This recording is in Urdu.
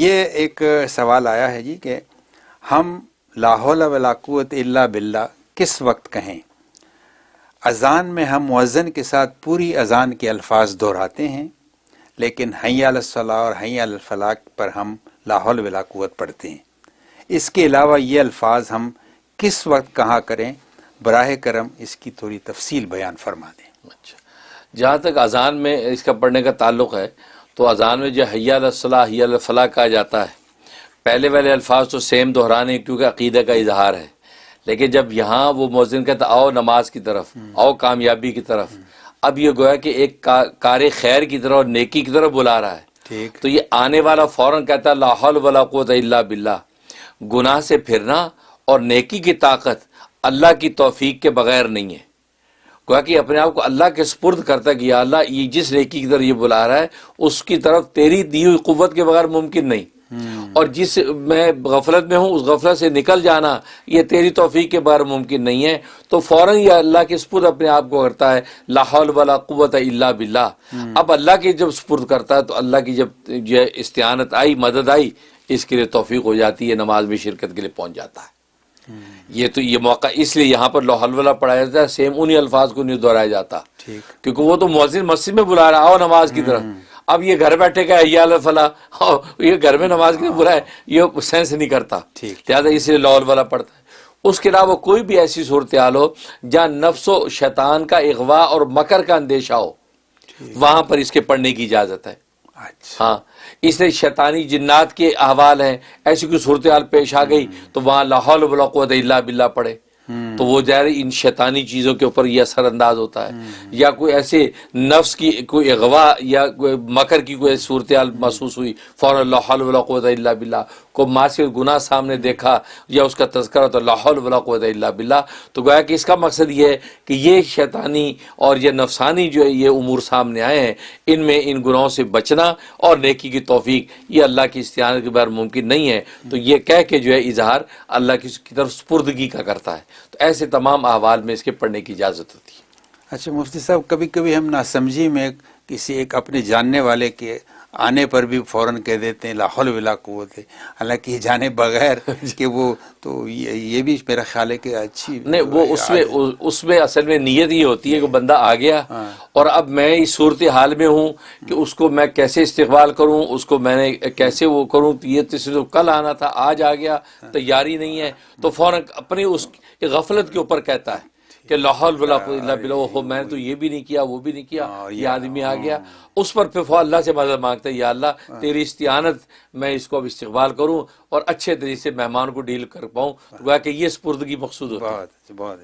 یہ ایک سوال آیا ہے جی کہ ہم لا حول ولا قوت الا باللہ کس وقت کہیں؟ اذان میں ہم مؤذن کے ساتھ پوری اذان کے الفاظ دہراتے ہیں، لیکن حی علی الصلاۃ اور حی علی الفلاح پر ہم لا حول ولا قوت پڑھتے ہیں۔ اس کے علاوہ یہ الفاظ ہم کس وقت کہا کریں؟ براہ کرم اس کی تھوڑی تفصیل بیان فرما دیں۔ اچھا، جہاں تک اذان میں اس کا پڑھنے کا تعلق ہے تو اذان میں جو حی علی الصلاۃ حی علی الفلاح کہا جاتا ہے، پہلے والے الفاظ تو سیم دہرانے کیونکہ عقیدہ کا اظہار ہے، لیکن جب یہاں وہ مؤذن کہتا آؤ نماز کی طرف، آؤ کامیابی کی طرف، اب یہ گویا کہ ایک کار خیر کی طرف اور نیکی کی طرف بلا رہا ہے، ٹھیک، تو یہ آنے والا فوراً کہتا ہے لا حول ولا قوت الا باللہ۔ گناہ سے پھرنا اور نیکی کی طاقت اللہ کی توفیق کے بغیر نہیں ہے، گویا کہ اپنے آپ کو اللہ کے سپرد کرتا ہے کہ یا اللہ یہ جس نیکی کی طرف یہ بلا رہا ہے اس کی طرف تیری دی ہوئی قوت کے بغیر ممکن نہیں، اور جس میں غفلت میں ہوں اس غفلت سے نکل جانا یہ تیری توفیق کے بغیر ممکن نہیں ہے، تو فوراً یہ اللہ کے سپرد اپنے آپ کو کرتا ہے لا حول ولا قوت الا باللہ۔ اب اللہ کے جب سپرد کرتا ہے تو اللہ کی جب یہ استعانت آئی، مدد آئی، اس کے لیے توفیق ہو جاتی ہے، نماز میں شرکت کے لیے پہنچ جاتا ہے۔ یہ تو یہ موقع اس لیے یہاں پر لا حول ولا پڑھایا جاتا ہے، سیم انہی الفاظ کو نہیں دہرایا جاتا، ٹھیک، کیونکہ وہ تو مؤذن مسجد میں بلا رہا ہے آؤ نماز کی طرف، اب یہ گھر بیٹھے گا حی علی الفلاح یہ گھر میں نماز کی طرف بلائے، یہ سینس نہیں کرتا، ٹھیک، لہٰذا اس لیے لا حول ولا پڑھتا ہے۔ اس کے علاوہ کوئی بھی ایسی صورتحال ہو جہاں نفس و شیطان کا اغوا اور مکر کا اندیشہ ہو، وہاں پر اس کے پڑھنے کی اجازت ہے۔ اچھا، ہاں، اس لیے شیطانی جنات کے احوال ہیں، ایسی کوئی صورتحال پیش آ گئی تو وہاں لا حول ولا قوت الا باللہ پڑھے، تو وہ ظاہر ان شیطانی چیزوں کے اوپر یہ اثر انداز ہوتا ہے، یا کوئی ایسے نفس کی کوئی اغوا یا کوئی مکر کی کوئی صورتحال محسوس ہوئی، فوراً لا حول ولا قوت الا باللہ، کو معصیت گناہ سامنے دیکھا یا اس کا تذکرہ تو لا حول ولا قوت الا باللہ، تو گویا کہ اس کا مقصد یہ ہے کہ یہ شیطانی اور یہ نفسانی جو ہے یہ امور سامنے آئے ہیں، ان میں ان گناہوں سے بچنا اور نیکی کی توفیق یہ اللہ کی استعانت کے بغیر ممکن نہیں ہے، تو یہ کہہ کے جو ہے اظہار اللہ کی طرف سپردگی کا کرتا ہے، تو ایسے تمام احوال میں اس کے پڑھنے کی اجازت ہوتی ہے۔ اچھا مفتی صاحب، کبھی کبھی ہم ناسمجھی میں کسی ایک اپنے جاننے والے کے آنے پر بھی فوراً کہہ دیتے ہیں لا حول ولا قوت، حالانکہ یہ جانے بغیر کہ وہ تو یہ بھی میرا خیال ہے کہ اچھی نہیں، وہ اس میں اصل میں نیت یہ ہوتی ہے کہ بندہ آ گیا اور اب میں اس صورتحال میں ہوں کہ اس کو میں کیسے استقبال کروں، اس کو میں نے کیسے وہ کروں، یہ تو کل آنا تھا آج آ گیا، تیاری نہیں ہے، تو فوراً اپنی اس غفلت کے اوپر کہتا ہے کہ لا حول ولا قوت الا باللہ، ہو میں نے تو یہ بھی نہیں کیا وہ بھی نہیں کیا، یہ آدمی آ گیا، اس پر پھر اللہ سے مدد مانگتا ہے یا اللہ تیری استعانت میں اس کو اب استقبال کروں اور اچھے طریقے سے مہمان کو ڈیل کر پاؤں، تو گویا کہ یہ سپردگی مقصود ہوتی ہے۔ بہت